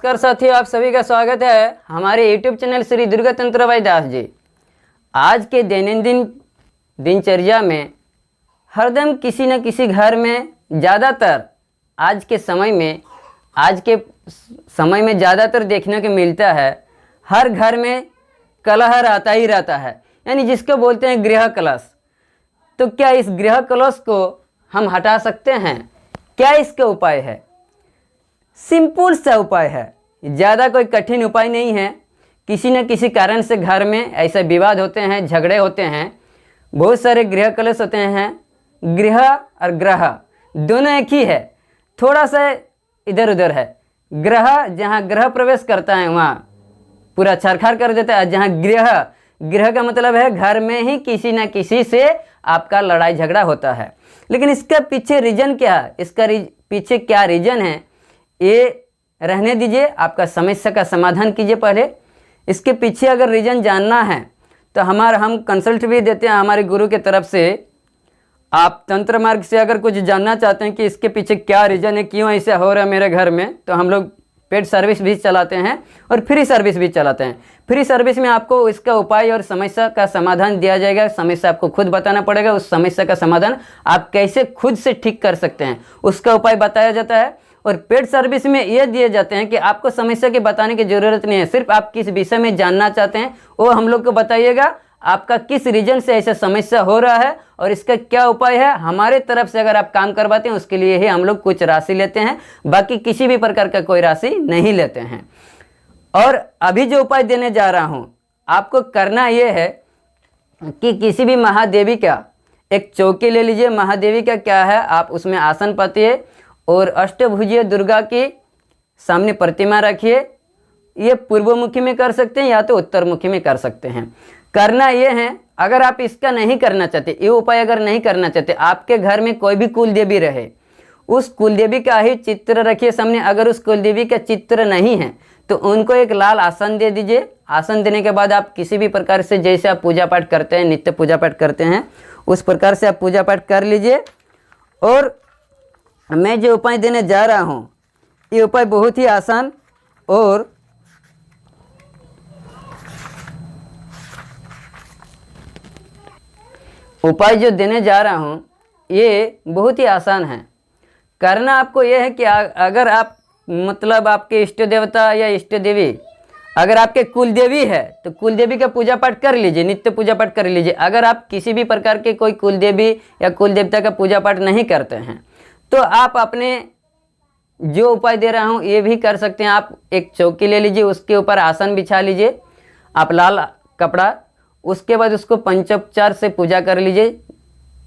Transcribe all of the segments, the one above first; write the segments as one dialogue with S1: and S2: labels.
S1: नमस्कार साथियों, आप सभी का स्वागत है हमारे YouTube चैनल श्री दुर्गा तंत्र भाई दास जी। आज के दैनंदिन दिनचर्या में हरदम किसी न किसी घर में ज़्यादातर आज के समय में ज़्यादातर देखने को मिलता है। हर घर में कलह आता ही रहता है, यानी जिसको बोलते हैं गृह कलश। तो क्या इस गृह कलश को हम हटा सकते हैं? क्या इसका उपाय है? सिंपल सा उपाय है, ज़्यादा कोई कठिन उपाय नहीं है। किसी न किसी कारण से घर में ऐसे विवाद होते हैं, झगड़े होते हैं, बहुत सारे गृह कलश होते हैं। गृह और ग्रह दोनों एक ही है, थोड़ा सा इधर उधर है। ग्रह जहाँ ग्रह प्रवेश करता है वहाँ पूरा छरछार कर देता है। जहाँ गृह का मतलब है घर में ही किसी न किसी से आपका लड़ाई झगड़ा होता है। लेकिन इसका पीछे रीजन क्या है, इसका पीछे क्या रीजन है ये रहने दीजिए, आपका समस्या का समाधान कीजिए पहले। इसके पीछे अगर रीजन जानना है तो हम कंसल्ट भी देते हैं हमारे गुरु के तरफ से। आप तंत्र मार्ग से अगर कुछ जानना चाहते हैं कि इसके पीछे क्या रीजन है, क्यों ऐसा हो रहा है मेरे घर में, तो हम लोग पेड सर्विस भी चलाते हैं और फ्री सर्विस भी चलाते हैं। फ्री सर्विस में आपको इसका उपाय और समस्या का समाधान दिया जाएगा। समस्या आपको खुद बताना पड़ेगा, उस समस्या का समाधान आप कैसे खुद से ठीक कर सकते हैं उसका उपाय बताया जाता है। और पेड सर्विस में ये दिए जाते हैं कि आपको समस्या के बताने की ज़रूरत नहीं है, सिर्फ आप किस विषय में जानना चाहते हैं वो हम लोग को बताइएगा। आपका किस रीजन से ऐसा समस्या हो रहा है और इसका क्या उपाय है, हमारे तरफ से अगर आप काम करवाते हैं उसके लिए ही हम लोग कुछ राशि लेते हैं, बाकी किसी भी प्रकार का कोई राशि नहीं लेते हैं। और अभी जो उपाय देने जा रहा हूँ, आपको करना ये है कि किसी भी महादेवी का एक चौकी ले लीजिए। महादेवी का क्या है, आप उसमें आसन पातिए और अष्टभुजीय दुर्गा की सामने प्रतिमा रखिए। ये पूर्वमुखी में कर सकते हैं या तो उत्तरमुखी में कर सकते हैं। करना ये है, अगर आप इसका नहीं करना चाहते, ये उपाय अगर नहीं करना चाहते, आपके घर में कोई भी कुल देवी रहे, उस कुल देवी का ही चित्र रखिए सामने। अगर उस कुल देवी का चित्र नहीं है तो उनको एक लाल आसन दे दीजिए। आसन देने के बाद आप किसी भी प्रकार से, जैसे आप पूजा पाठ करते हैं, नित्य पूजा पाठ करते हैं, उस प्रकार से आप पूजा पाठ कर लीजिए। और मैं जो उपाय देने जा रहा हूँ ये उपाय बहुत ही आसान और उपाय जो देने जा रहा हूँ ये बहुत ही आसान है। करना आपको ये है कि अगर आप मतलब आपके इष्ट देवता या इष्ट देवी, अगर आपके कुल देवी है तो कुल देवी का पूजा पाठ कर लीजिए, नित्य पूजा पाठ कर लीजिए। अगर आप किसी भी प्रकार के कोई कुल देवी या कुल देवता का पूजा पाठ नहीं करते हैं तो आप अपने जो उपाय दे रहा हूँ ये भी कर सकते हैं। आप एक चौकी ले लीजिए, उसके ऊपर आसन बिछा लीजिए, आप लाल कपड़ा, उसके बाद उसको पंचोपचार से पूजा कर लीजिए,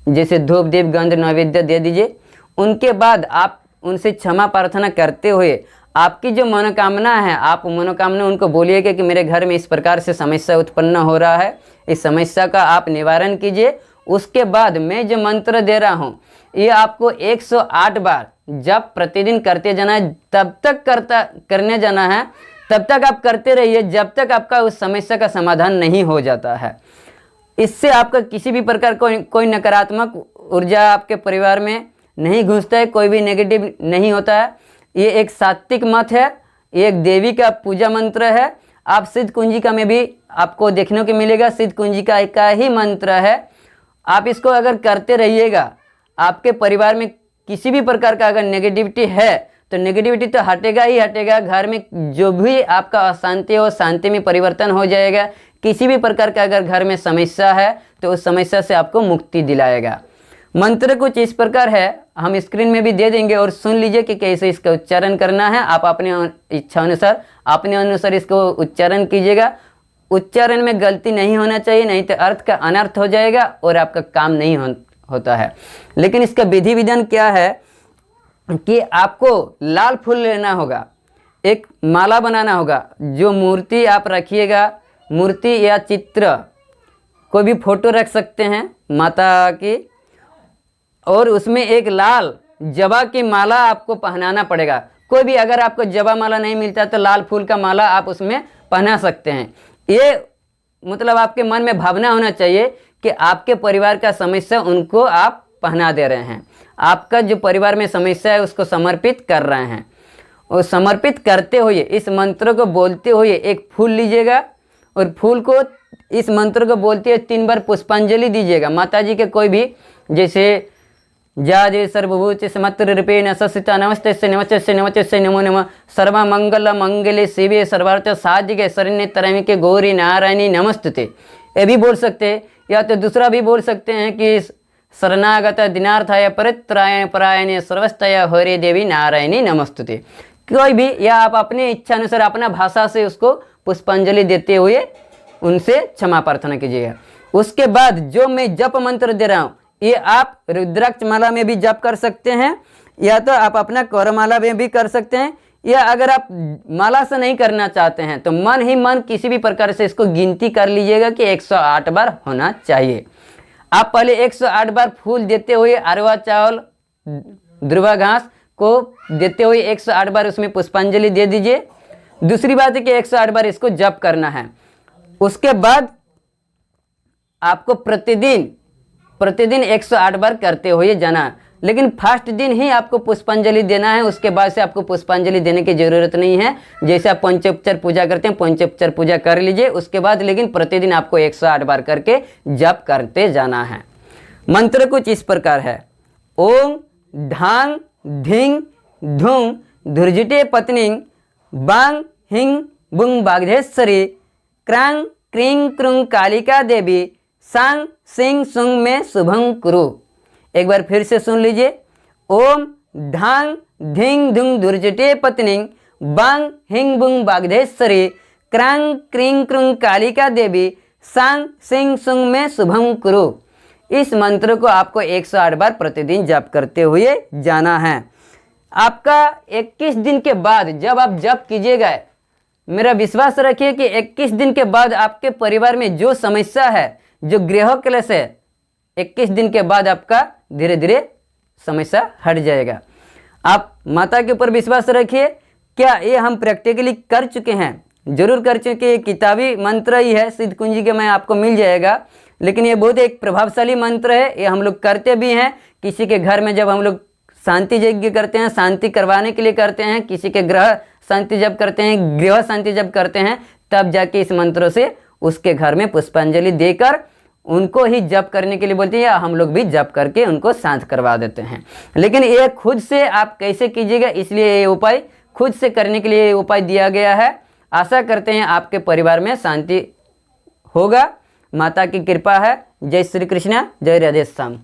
S1: जैसे धूप दीप गंध नैवेद्य दे दीजिए। उनके बाद आप उनसे क्षमा प्रार्थना करते हुए आपकी जो मनोकामना है, आप मनोकामना उनको बोलिएगा कि मेरे घर में इस प्रकार से समस्या उत्पन्न हो रहा है, इस समस्या का आप निवारण कीजिए। उसके बाद मैं जो मंत्र दे रहा हूँ ये आपको 108 बार जब प्रतिदिन करते जाना है, तब तक करने जाना है, तब तक आप करते रहिए जब तक आपका उस समस्या का समाधान नहीं हो जाता है। इससे आपका किसी भी प्रकार कोई नकारात्मक ऊर्जा आपके परिवार में नहीं घुसता है, कोई भी नेगेटिव नहीं होता है। ये एक सात्विक मत है, ये एक देवी का पूजा मंत्र है। आप सिद्ध कुंजिका में भी आपको देखने को मिलेगा, सिद्ध कुंजिका का ही मंत्र है। आप इसको अगर करते रहिएगा, आपके परिवार में किसी भी प्रकार का अगर नेगेटिविटी है तो नेगेटिविटी तो हटेगा ही हटेगा। घर में जो भी आपका अशांति हो, शांति में परिवर्तन हो जाएगा। किसी भी प्रकार का अगर घर में समस्या है तो उस समस्या से आपको मुक्ति दिलाएगा। मंत्र कुछ इस प्रकार है, हम स्क्रीन में भी दे देंगे और सुन लीजिए कि कैसे इसका उच्चारण करना है। आप अपने इच्छा अनुसार, अपने अनुसार इसको उच्चारण कीजिएगा। उच्चारण में गलती नहीं होना चाहिए, नहीं तो अर्थ का अनर्थ हो जाएगा और आपका काम नहीं होता है। लेकिन इसका विधि विधान क्या है कि आपको लाल फूल लेना होगा, एक माला बनाना होगा। जो मूर्ति आप रखिएगा, मूर्ति या चित्र, कोई भी फोटो रख सकते हैं माता की, और उसमें एक लाल जबा की माला आपको पहनाना पड़ेगा। कोई भी अगर आपको जबा माला नहीं मिलता तो लाल फूल का माला आप उसमें पहना सकते हैं। ये मतलब आपके मन में भावना होना चाहिए कि आपके परिवार का समस्या उनको आप पहना दे रहे हैं, आपका जो परिवार में समस्या है उसको समर्पित कर रहे हैं। और समर्पित करते हुए इस मंत्र को बोलते हुए एक फूल लीजिएगा और फूल को इस मंत्र को बोलते हुए 3 बार पुष्पांजलि दीजिएगा। माता जी के कोई भी, जैसे जा दे सर्वभूत समत्र रूपेण ससिता नमस्ते से नमस्ते से नमो नमः सर्व मंगल मंगले शिवे सर्वार्थ साधिके शरण्ये त्र्यंबके गौरी नारायणी नमस्तुते, ये भी बोल सकते हैं। या तो दूसरा भी बोल सकते हैं कि शरणागत दिनार्थाय परित्रायण परायणे सर्वस्तय हरे देवी नारायणी नमस्तुते, कोई भी, या आप अपने इच्छा अनुसार अपना भाषा से उसको पुष्पांजलि देते हुए उनसे क्षमा प्रार्थना कीजिएगा। उसके बाद जो मैं जप मंत्र दे रहा हूँ ये आप रुद्राक्ष माला में भी जप कर सकते हैं, या तो आप अपना करमाला में भी कर सकते हैं, या अगर आप माला से नहीं करना चाहते हैं तो मन ही मन किसी भी प्रकार से इसको गिनती कर लीजिएगा कि 108 बार होना चाहिए। आप पहले 108 बार फूल देते हुए अरवा चावल ध्रुवा घास को देते हुए 108 बार उसमें पुष्पांजलि दे दीजिए। दूसरी बात है कि 108 बार इसको जप करना है। उसके बाद आपको प्रतिदिन 108 बार करते हुए जाना, लेकिन फर्स्ट दिन ही आपको पुष्पांजलि देना है, उसके बाद से आपको पुष्पांजलि देने की जरूरत नहीं है। जैसे आप पंचोपचार पूजा करते हैं पंचोपचार पूजा कर लीजिए, उसके बाद लेकिन प्रतिदिन आपको 108 बार करके जप करते जाना है। मंत्र कुछ इस प्रकार है, ओम ढांग धिंग धूम धुर्जिटे पत्निंग बांग हिंग बुंग बागधेश्वरी क्रांग क्रीं क्रुंग कालिका देवी सांग सिंह सुंग में शुभं कुरु। एक बार फिर से सुन लीजिए, ओम ढांग धिंग धुंग धुर्जटे पत्निंग बांग हिंग बुंग बागधेश्वरी क्रांग क्रीं क्रुंग कालिका देवी सांग सिंह सुंग में शुभं कुरु। इस मंत्र को आपको 108 बार प्रतिदिन जप करते हुए जाना है। आपका 21 दिन के बाद जब आप जप कीजिएगा, मेरा विश्वास रखिए कि 21 दिन के बाद आपके परिवार में जो समस्या है, जो गृह क्लेश है, 21 दिन के बाद आपका धीरे धीरे समस्या हट जाएगा। आप माता के ऊपर विश्वास रखिए। क्या ये हम प्रैक्टिकली कर चुके हैं? जरूर कर चुके। किताबी मंत्र ही है, सिद्ध कुंजी के में आपको मिल जाएगा, लेकिन ये बहुत एक प्रभावशाली मंत्र है। ये हम लोग करते भी हैं। किसी के घर में जब हम लोग शांति यज्ञ करते हैं, शांति करवाने के लिए करते हैं, किसी के ग्रह शांति जब करते हैं, गृह शांति जब करते हैं, तब जाके इस मंत्रों से उसके घर में पुष्पांजलि देकर उनको ही जप करने के लिए बोलते हैं, या हम लोग भी जप करके उनको शांत करवा देते हैं। लेकिन ये खुद से आप कैसे कीजिएगा, इसलिए ये उपाय खुद से करने के लिए ये उपाय दिया गया है। आशा करते हैं आपके परिवार में शांति होगा। माता की कृपा है। जय श्री कृष्ण, जय राधे श्याम।